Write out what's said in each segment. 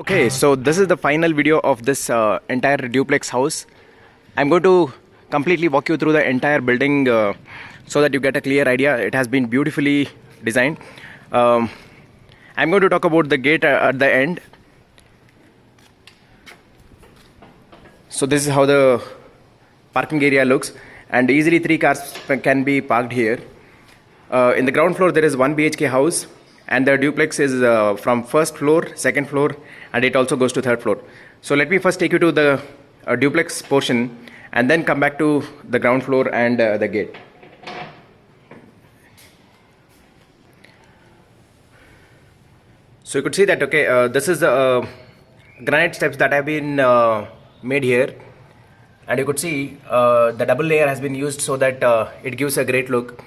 Okay, so this is the final video of this entire duplex house. I'm going to completely walk you through the entire building so that you get a clear idea. It has been beautifully designed. Um, I'm going to talk about the gate at the end. So this is how the parking area looks, and easily 3 cars can be parked here. In the ground floor there is 1 BHK house, and the duplex is from first floor, second floor, and it also goes to third floor. So let me first take you to the duplex portion and then come back to the ground floor and the gate. So you could see that, okay, this is the granite steps that have been made here, and you could see the double layer has been used so that it gives a great look.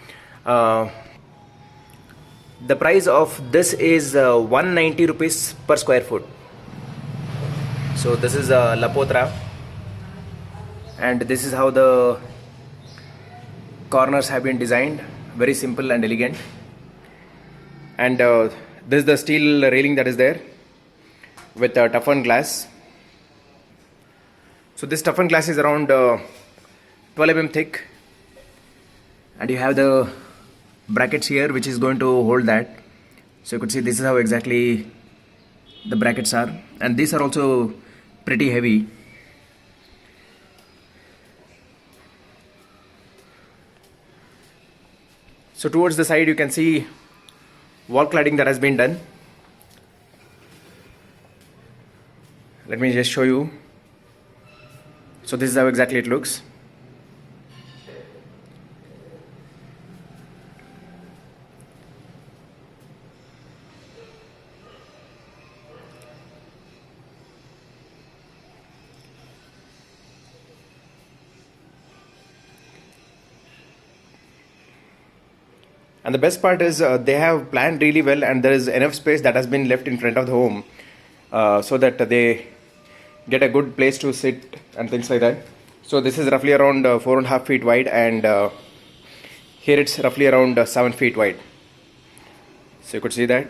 The price of this is 190 rupees per square foot. So this is Lapotra, and this is how the corners have been designed, very simple and elegant. And this is the steel railing that is there with toughened glass. So this toughened glass is around 12 mm thick, and you have the brackets here which is going to hold that. So you could see this is how exactly the brackets are, and these are also pretty heavy. So towards the side you can see wall cladding that has been done. Let me just show you. So this is how exactly it looks. And the best part is they have planned really well, and there is enough space that has been left in front of the home so that they get a good place to sit and things like that. So this is roughly around 4.5 feet wide, and here it's roughly around 7 feet wide. So you could see that.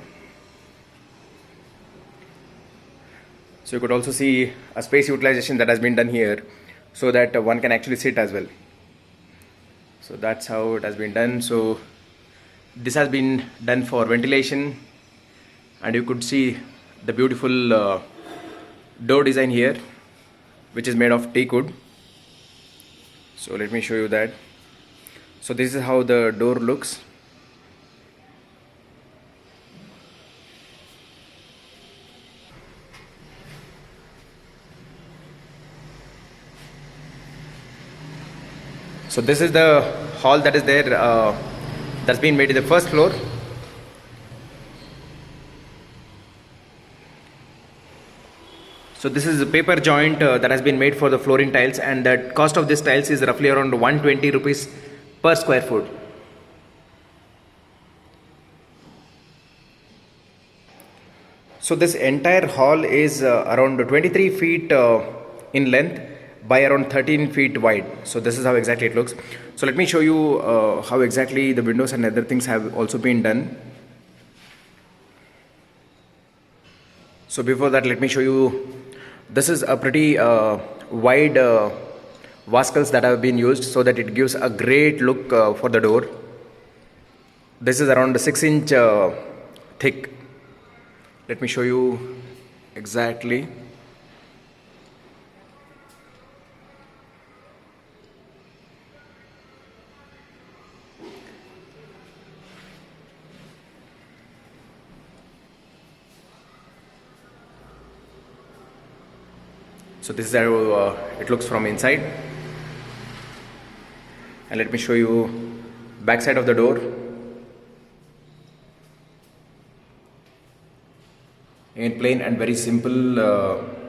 So you could also see a space utilization that has been done here so that one can actually sit as well. So that's how it has been done. So this has been done for ventilation, and you could see the beautiful door design here, which is made of teak wood. So let me show you that. So this is how the door looks. So this is the hall that is there, that's been made in the first floor. So this is a paper joint that has been made for the flooring tiles, and the cost of this tiles is roughly around 120 rupees per square foot. So this entire hall is around 23 feet in length by around 13 feet wide. So this is how exactly it looks. So let me show you how exactly the windows and other things have also been done. So before that, let me show you, this is a pretty wide vascals that have been used so that it gives a great look for the door. This is around 6-inch thick. Let me show you exactly. So this is how it looks from inside, and let me show you back side of the door. In plain and very simple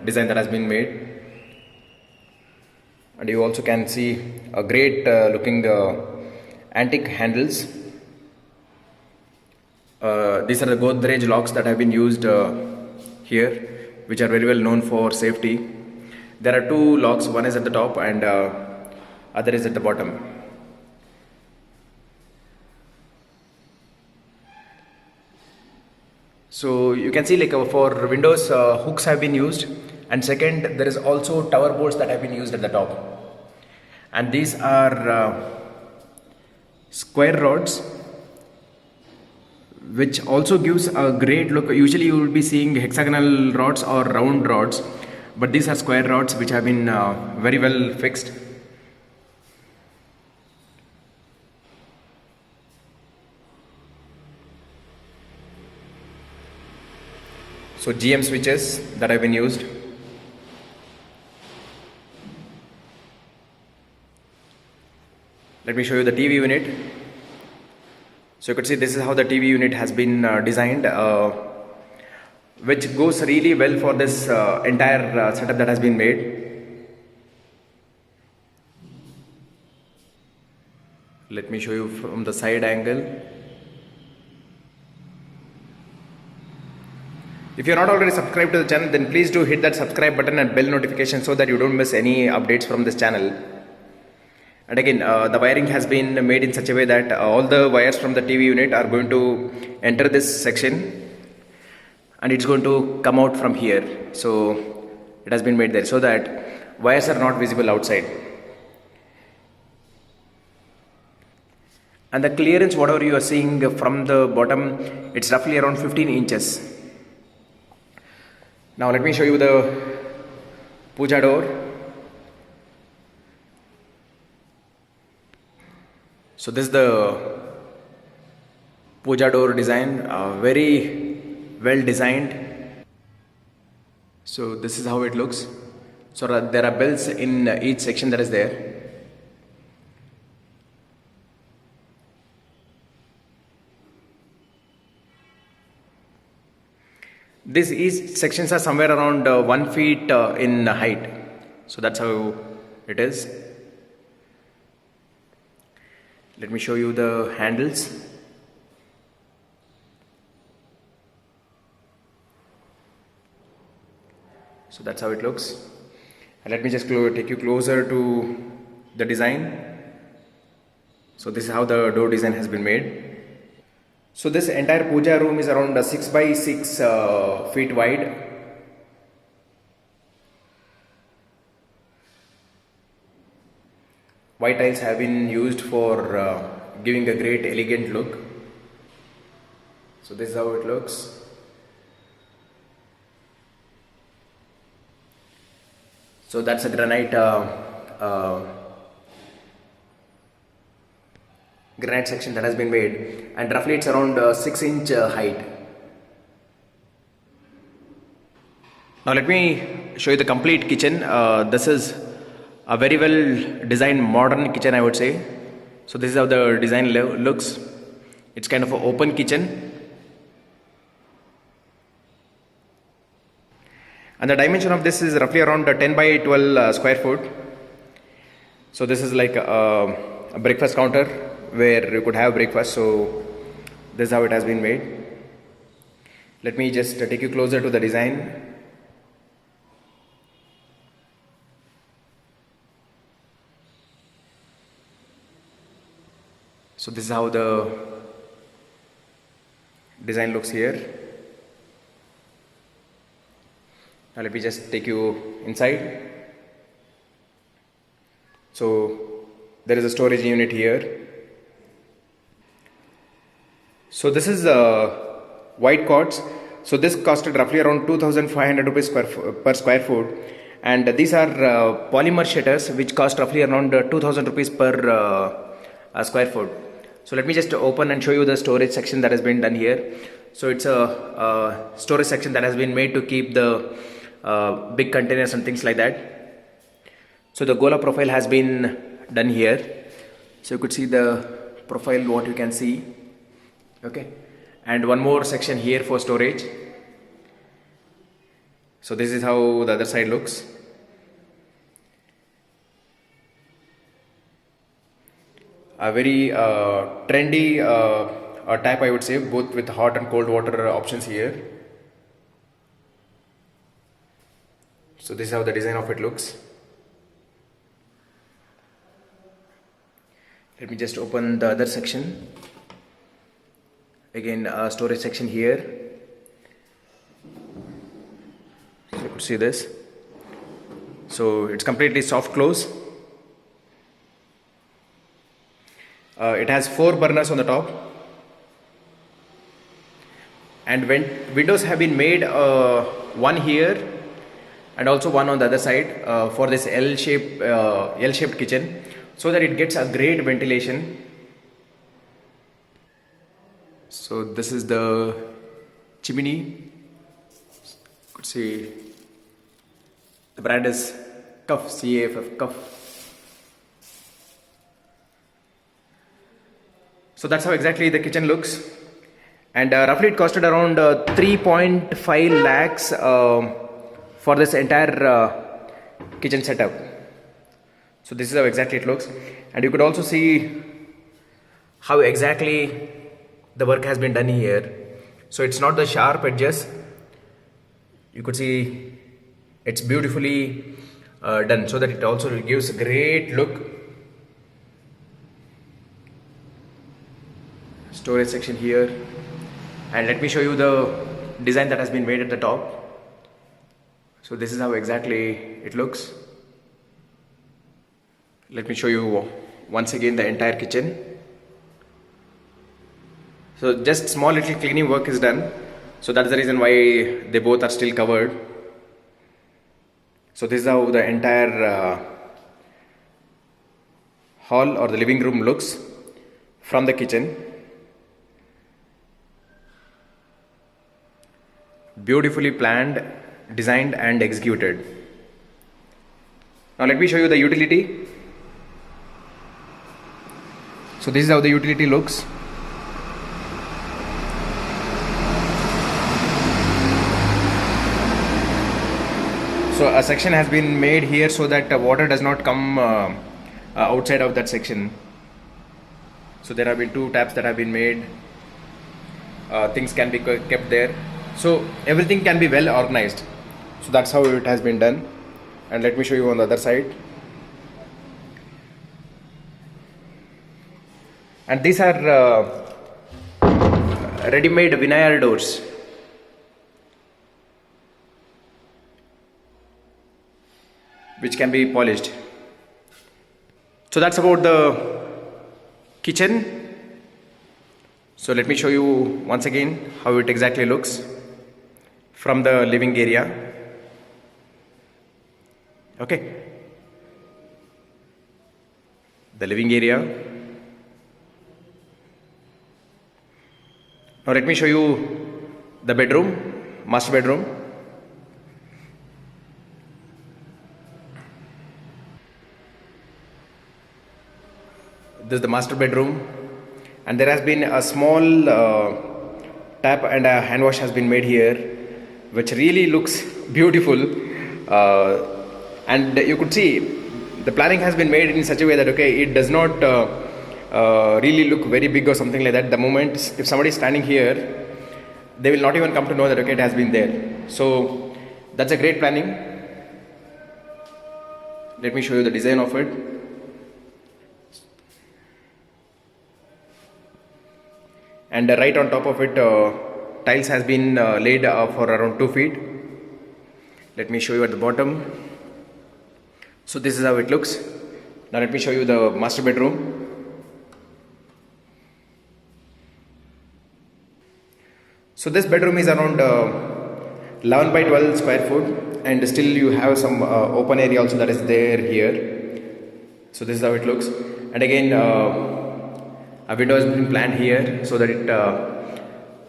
design that has been made, and you also can see a great looking antique handles. These are the Godrej locks that have been used here, which are very well known for safety. There are 2 locks, one is at the top and other is at the bottom. So you can see like for windows hooks have been used, and second there is also tower boards that have been used at the top, and these are square rods which also gives a great look. Usually you will be seeing hexagonal rods or round rods, but these are square rods which have been very well fixed. So GM switches that have been used. Let me show you the TV unit. So you could see this is how the TV unit has been designed, which goes really well for this entire setup that has been made. Let me show you from the side angle. If you are not already subscribed to the channel, then please do hit that subscribe button and bell notification so that you don't miss any updates from this channel. And again, the wiring has been made in such a way that all the wires from the TV unit are going to enter this section, and it's going to come out from here. So it has been made there so that wires are not visible outside. And the clearance, whatever you are seeing from the bottom, it's roughly around 15 inches. Now let me show you the puja door. So this is the puja door design, very well designed. So this is how it looks. So there are bells in each section that is there. Each sections are somewhere around 1 feet in height. So that's how it is. Let me show you the handles. So that's how it looks. And let me just take you closer to the design. So this is how the door design has been made. So this entire puja room is around 6 by 6 feet wide. White tiles have been used for giving a great elegant look. So this is how it looks. So that's a granite section that has been made, and roughly it's around 6-inch height. Now let me show you the complete kitchen. This is a very well designed modern kitchen, I would say. So this is how the design looks. It's kind of an open kitchen, and the dimension of this is roughly around 10 by 12 square foot. So this is like a breakfast counter where you could have breakfast. So this is how it has been made. Let me just take you closer to the design. So this is how the design looks here. Now let me just take you inside. So there is a storage unit here. So this is white quartz. So this costed roughly around 2,500 rupees per square foot, and these are polymer shutters which cost roughly around 2,000 rupees per square foot. So let me just open and show you the storage section that has been done here. So it's a storage section that has been made to keep the big containers and things like that. So the Gola profile has been done here. So you could see the profile, what you can see. Okay, and one more section here for storage. So this is how the other side looks. A very trendy type, I would say, both with hot and cold water options here. So this is how the design of it looks. Let me just open the other section. Again, storage section here. could see this. So it's completely soft close. It has 4 burners on the top, and when windows have been made, one here and also one on the other side for this L-shaped kitchen, so that it gets a great ventilation. So this is the chimney. You could see the brand is Cuff, CAFF, Cuff. So that's how exactly the kitchen looks, and roughly it costed around 3.5 lakhs for this entire kitchen setup. So this is how exactly it looks, and you could also see how exactly the work has been done here. So it's not the sharp edges. You could see it's beautifully done, so that it also gives a great look. Storage section here, and let me show you the design that has been made at the top. So this is how exactly it looks. Let me show you once again the entire kitchen. So just small little cleaning work is done, so that's the reason why they both are still covered. So this is how the entire hall or the living room looks from the kitchen. Beautifully planned, designed and executed. Now let me show you the utility. So this is how the utility looks. So a section has been made here so that water does not come outside of that section. So there have been 2 taps that have been made. Things can be kept there. So everything can be well organized. So that's how it has been done. And let me show you on the other side. And these are ready-made vinyl doors. Which can be polished. So that's about the kitchen. So let me show you once again how it exactly looks from the living area. Okay. The living area. Now let me show you the bedroom, master bedroom. This is the master bedroom, and there has been a small tap and a hand wash has been made here, which really looks beautiful. And you could see the planning has been made in such a way that it does not really look very big or something like that. The moment if somebody is standing here, they will not even come to know that it has been there. So that's a great planning. Let me show you the design of it. And right on top of it, tiles has been laid for around 2 feet. Let me show you at the bottom. So this is how it looks. Now let me show you the master bedroom. So this bedroom is around 11 by 12 square foot, and still you have some open area also that is there here. So this is how it looks. And again, a window has been planned here so that it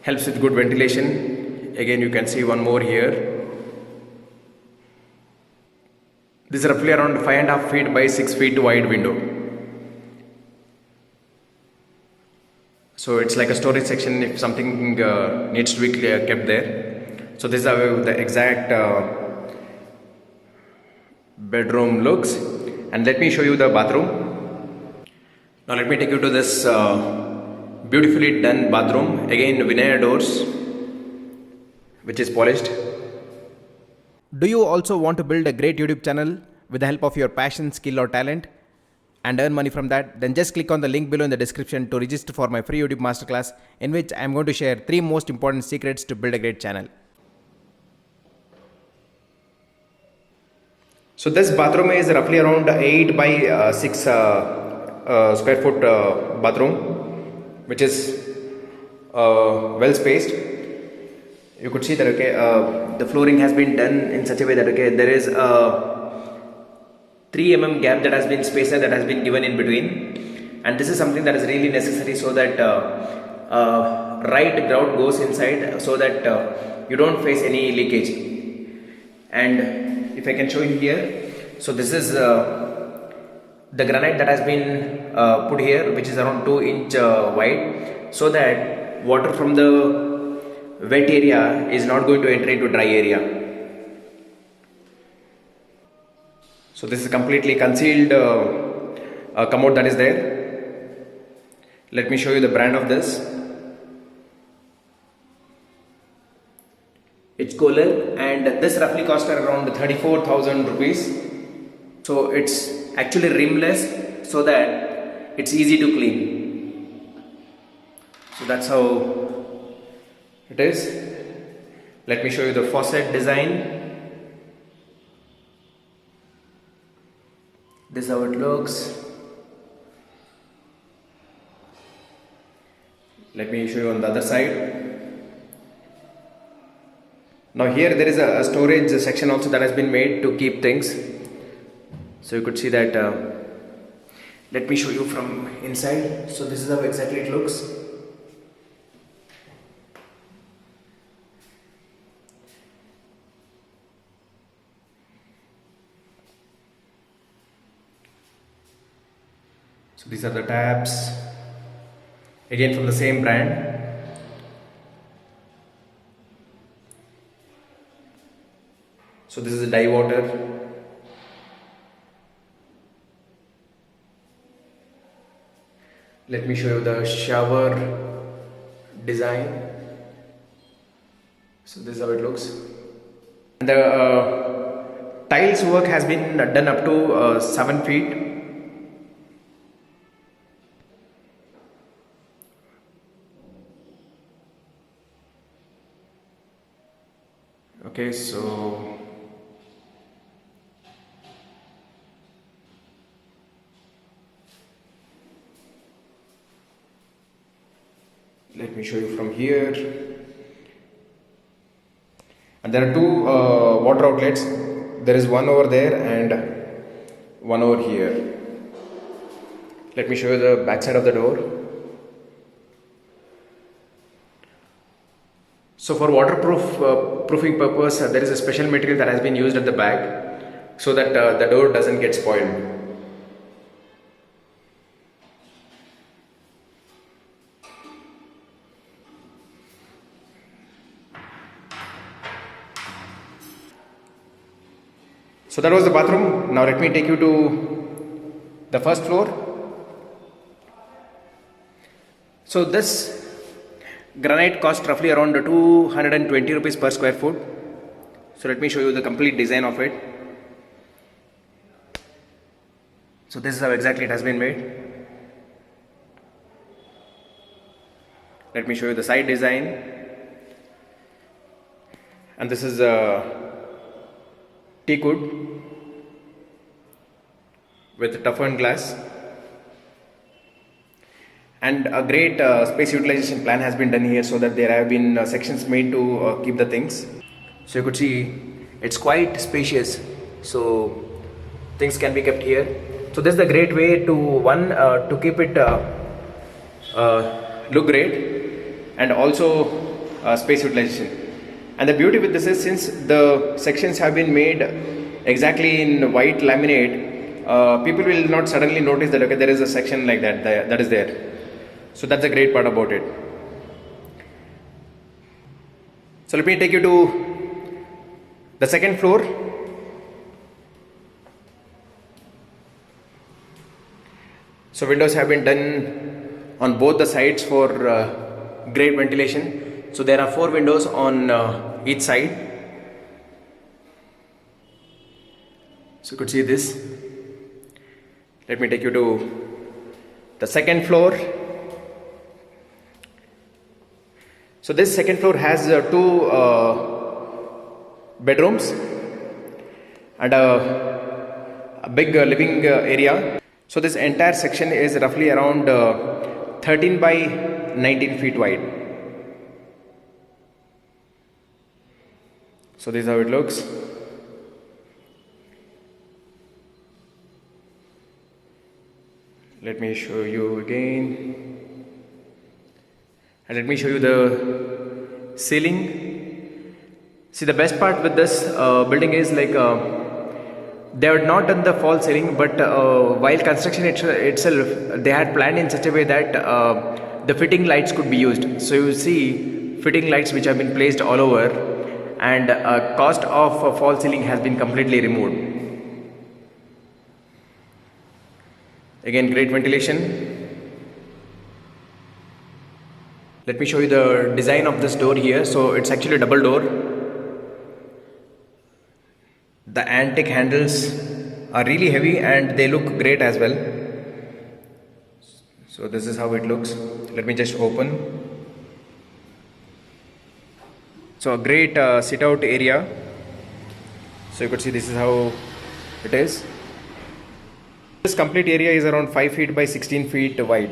helps with good ventilation. Again, you can see one more here. This is roughly around 5.5 feet by 6 feet wide window. So it's like a storage section if something needs to be kept there. So this is how the exact bedroom looks. And let me show you the bathroom. Now let me take you to this beautifully done bathroom. Again, vinyl doors, which is polished. Do you also want to build a great YouTube channel with the help of your passion, skill or talent and earn money from that? Then just click on the link below in the description to register for my free YouTube masterclass, in which I am going to share 3 most important secrets to build a great channel. So this bathroom is roughly around 8 by 6 square foot bathroom, which is well spaced. You could see that the flooring has been done in such a way that there is a 3 mm gap that has been spacer that has been given in between, and this is something that is really necessary so that right grout goes inside, so that you don't face any leakage. And if I can show you here, so this is the granite that has been put here, which is around 2-inch wide, so that water from the wet area is not going to enter into dry area. So this is completely concealed commode that is there. Let me show you the brand of this. It's Kohler, and this roughly cost around 34,000 rupees. So it's actually rimless, so that it's easy to clean. So that's how it is. Let me show you the faucet design. This is how it looks. Let me show you on the other side. Now here there is a storage section also that has been made to keep things. So you could see that. Let me show you from inside. So this is how exactly it looks. So these are the taps, again from the same brand. So this is the dye water. Let me show you the shower design. So this is how it looks. And the tiles work has been done up to 7 feet. Okay, so let me show you from here. And there are two water outlets. There is one over there and one over here. Let me show you the back side of the door. So for proofing purpose, there is a special material that has been used at the back, so that the door doesn't get spoiled. So that was the bathroom. Now let me take you to the first floor. So this granite cost roughly around 220 rupees per square foot. So let me show you the complete design of it. So this is how exactly it has been made. Let me show you the side design. And this is teak wood with toughened glass. And a great space utilization plan has been done here, so that there have been sections made to keep the things. So you could see it's quite spacious, so things can be kept here. So this is a great way to to keep it look great, and also space utilization. And the beauty with this is, since the sections have been made exactly in white laminate, people will not suddenly notice that okay, there is a section like that is there. So that's the great part about it. So let me take you to the second floor. So windows have been done on both the sides for great ventilation. So there are 4 windows on each side. So you could see this. Let me take you to the second floor. So this second floor has 2 bedrooms and a a big living area. So this entire section is roughly around 13 by 19 feet wide. So this is how it looks. Let me show you again. And let me show you the ceiling. See, the best part with this building is like they have not done the false ceiling, but while construction itself, they had planned in such a way that the fitting lights could be used. So you see fitting lights which have been placed all over, and cost of false ceiling has been completely removed. Again, great ventilation. Let me show you the design of this door here. So it's actually a double door. The antique handles are really heavy and they look great as well. So this is how it looks. Let me just open. So a great sit out area. So you could see this is how it is. This complete area is around 5 feet by 16 feet wide.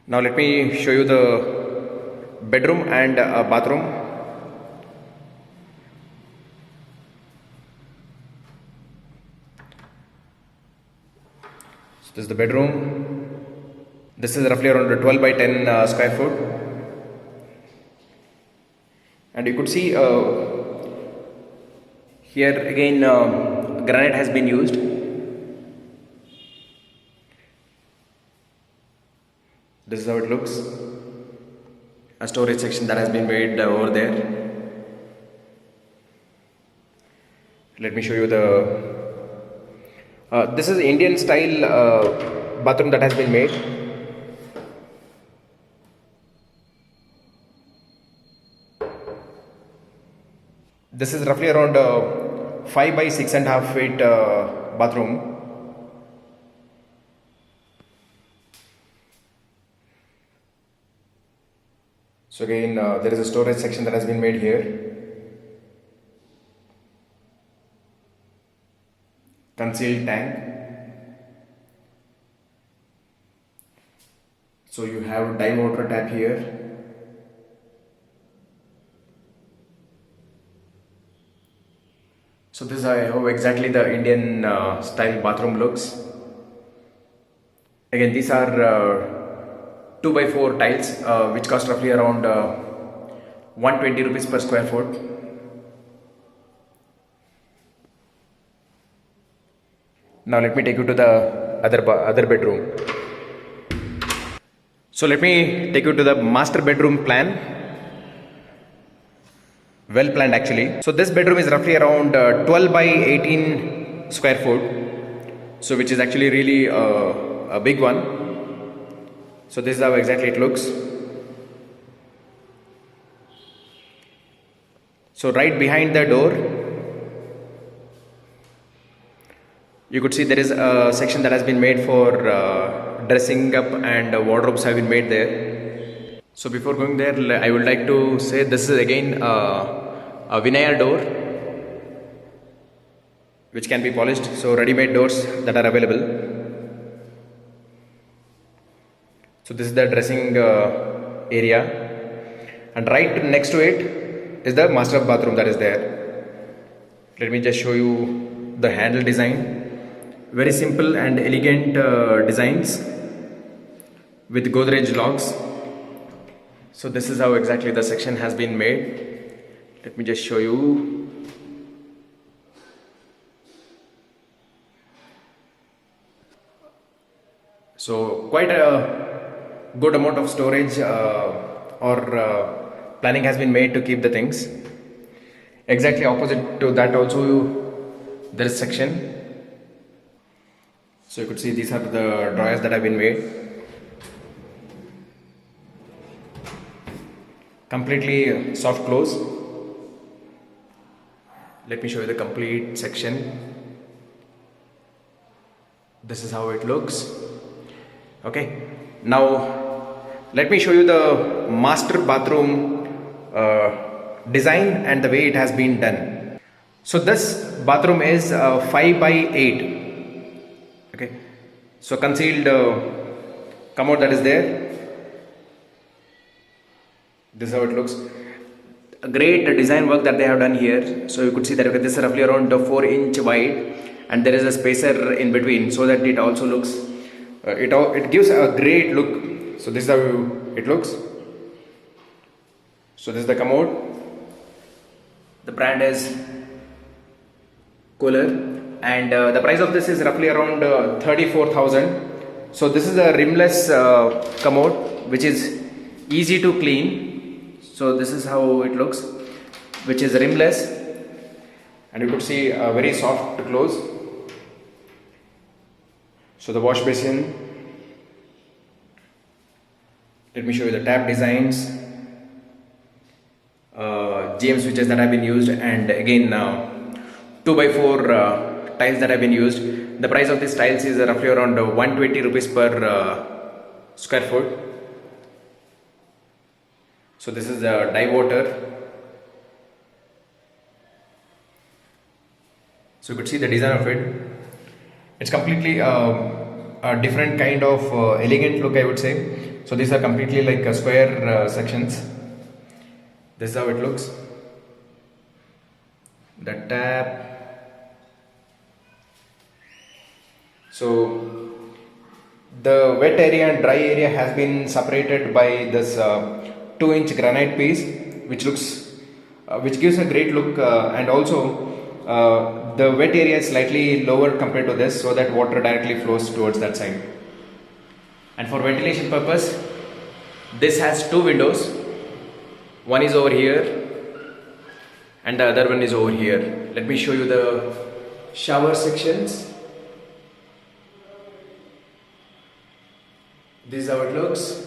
Now let me show you the bedroom and bathroom. So this is the bedroom. This is roughly around 12 by 10 square foot. And you could see here again granite has been used. This is how it looks. A storage section that has been made over there. Let me show you the this is Indian style bathroom that has been made. This is roughly around 5 by 6.5 feet bathroom. So again, there is a storage section that has been made here. Concealed tank. So you have dye water tap here. So this is how exactly the Indian style bathroom looks. Again, these are 2 by 4 tiles which cost roughly around 120 rupees per square foot. Now let me take you to the other bedroom. So let me take you to the master bedroom plan. Well planned actually. So this bedroom is roughly around 12 by 18 square foot. So which is actually really a big one. So this is how exactly it looks. So right behind the door, you could see there is a section that has been made for dressing up, and wardrobes have been made there. So before going there, I would like to say this is again a Vinayar door which can be polished. So ready-made doors that are available. So this is the dressing area, and right next to it is the master bathroom that is there. Let me just show you the handle design. Very simple and elegant designs with Godrej locks. So this is how exactly the section has been made. Let me just show you. So quite a good amount of storage or planning has been made to keep the things. Exactly opposite to that also there is section. So you could see these are the drawers that have been made. Completely soft close. Let me show you the complete section. This is how it looks. Okay, now let me show you the master bathroom design and the way it has been done. So this bathroom is 5 by 8. Okay, so concealed commode that is there. This is how it looks. A great design work that they have done here. So you could see that this is roughly around 4 inch wide, and there is a spacer in between, so that it also looks it gives a great look. So this is how it looks. So this is the commode. The brand is Kohler, and the price of this is roughly around 34,000. So this is a rimless commode which is easy to clean. So this is how it looks, which is rimless, and you could see a very soft close. So the wash basin, let me show you the tap designs, GM switches that have been used, and again 2x4 tiles that have been used. The price of these tiles is roughly around 120 rupees per square foot. So this is the dye water. So you could see the design of it. It's completely a different kind of elegant look, I would say. So these are completely like square sections. This is how it looks. The tap. So the wet area and dry area has been separated by this 2-inch granite piece, which looks, which gives a great look, and also the wet area is slightly lower compared to this, so that water directly flows towards that side. And for ventilation purpose, this has 2 windows. One is over here and the other one is over here. Let me show you the shower sections. This is how it looks.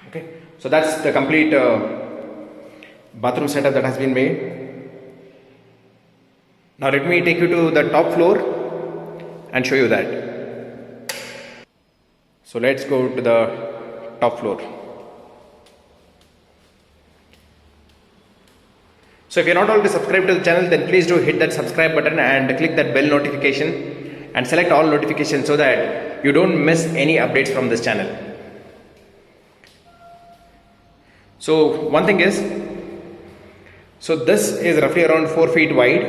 Okay, so that's the complete bathroom setup that has been made. Now let me take you to the top floor and show you that. So let's go to the top floor. So if you're not already subscribed to the channel, then please do hit that subscribe button and click that bell notification and select all notifications so that you don't miss any updates from this channel. So one thing is, so this is roughly around 4 feet wide,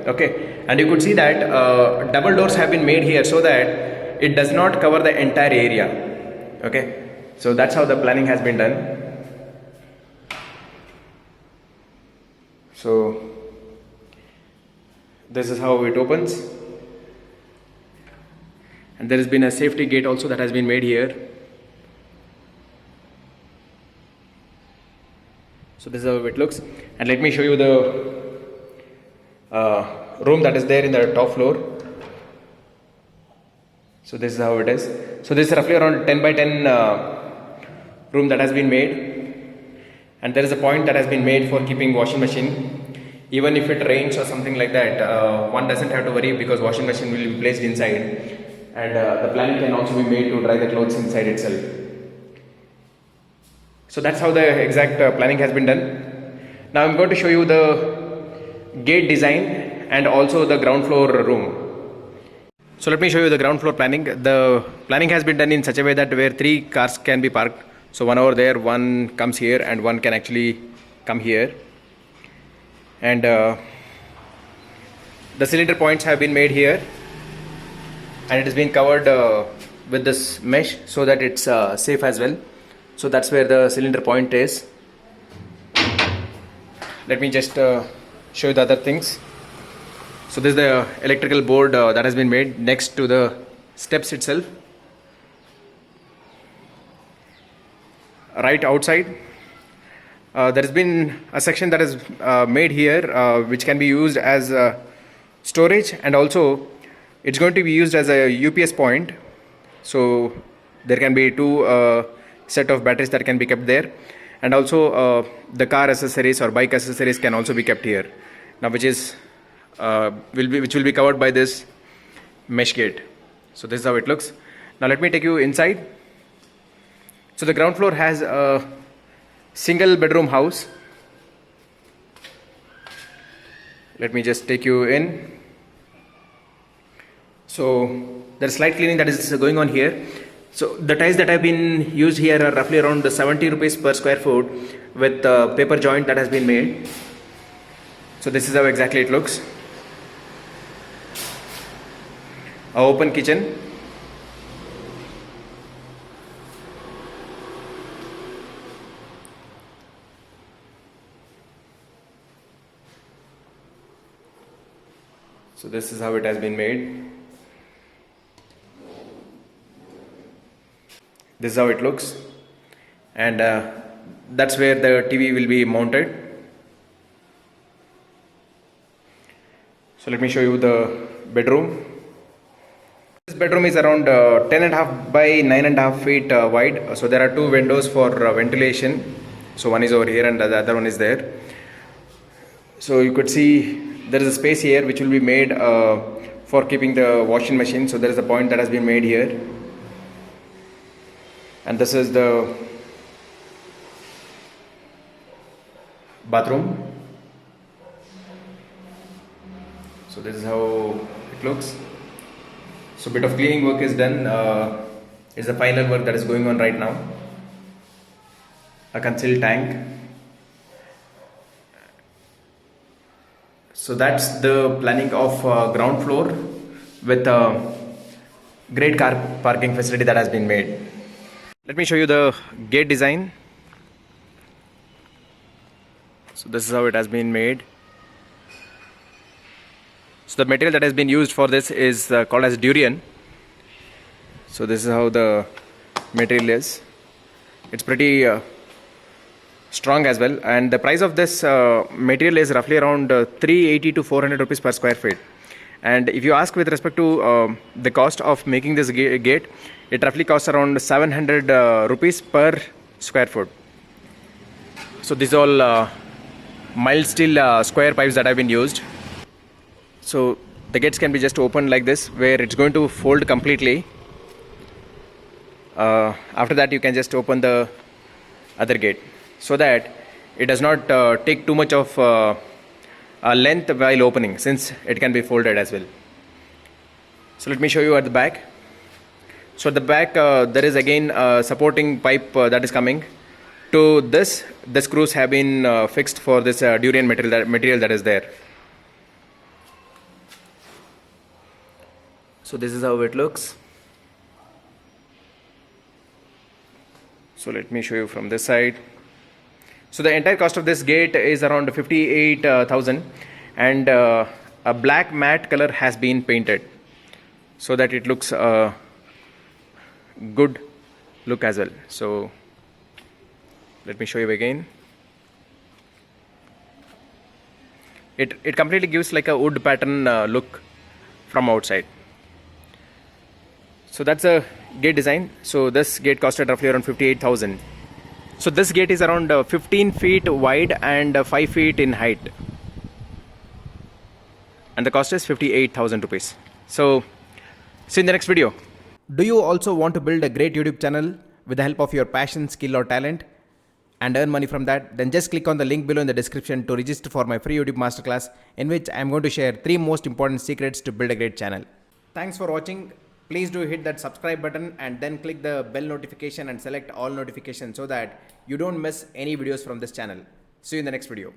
okay, and you could see that double doors have been made here so that it does not cover the entire area, okay. So that's how the planning has been done. So this is how it opens, and there has been a safety gate also that has been made here. So this is how it looks, and let me show you the room that is there in the top floor. So this is how it is. So this is roughly around 10 by 10 room that has been made, and there is a point that has been made for keeping washing machine. Even if it rains or something like that, one doesn't have to worry because washing machine will be placed inside, and the planning can also be made to dry the clothes inside itself. So that's how the exact planning has been done. Now I'm going to show you the gate design and also the ground floor room. So let me show you the ground floor planning. The planning has been done in such a way that where 3 cars can be parked. So one over there, one comes here, and one can actually come here. And the cylinder points have been made here, and it has been covered with this mesh so that it's safe as well. So that's where the cylinder point is. Let me just show you the other things. So this is the electrical board that has been made next to the steps itself. Right outside, there has been a section that is made here which can be used as storage, and also it's going to be used as a UPS point. So there can be 2 set of batteries that can be kept there, and also the car accessories or bike accessories can also be kept here. Now which will be covered by this mesh gate. So this is how it looks. Now let me take you inside. So the ground floor has a single bedroom house. Let me just take you in. So there's slight cleaning that is going on here. So the tiles that have been used here are roughly around 70 rupees per square foot with paper joint that has been made. So this is how exactly it looks. A open kitchen. So this is how it has been made. This is how it looks, and that's where the TV will be mounted. So let me show you the bedroom. This bedroom is around 10.5 by 9.5 feet wide. So there are two windows for ventilation. So one is over here and the other one is there. So you could see there is a space here which will be made for keeping the washing machine. So there is a point that has been made here. And this is the bathroom. So this is how it looks. So bit of cleaning work is done. It's the final work that is going on right now. A concealed tank. So that's the planning of ground floor with a great car parking facility that has been made. Let me show you the gate design. So this is how it has been made. So the material that has been used for this is called as durian. So this is how the material is. It's pretty strong as well, and the price of this material is roughly around 380 to 400 rupees per square feet. And if you ask with respect to the cost of making this gate, it roughly costs around 700 rupees per square foot. So these all mild steel square pipes that have been used. So the gates can be just opened like this, where it's going to fold completely. After that you can just open the other gate, so that it does not take too much of length while opening, since it can be folded as well. So let me show you at the back. So at the back there is again a supporting pipe that is coming to this. The screws have been fixed for this durian material that is there. So this is how it looks. So let me show you from this side. So the entire cost of this gate is around 58,000, and a black matte color has been painted so that it looks good look as well. So let me show you again. It completely gives like a wood pattern look from outside. So that's a gate design. So this gate costed roughly around 58,000. So this gate is around 15 feet wide and 5 feet in height, and the cost is 58,000 rupees. So see you in the next video. Do you also want to build a great YouTube channel with the help of your passion, skill or talent and earn money from that? Then just click on the link below in the description to register for my free YouTube masterclass, in which I am going to share 3 most important secrets to build a great channel. Thanks for watching. Please do hit that subscribe button and then click the bell notification and select all notifications so that you don't miss any videos from this channel. See you in the next video.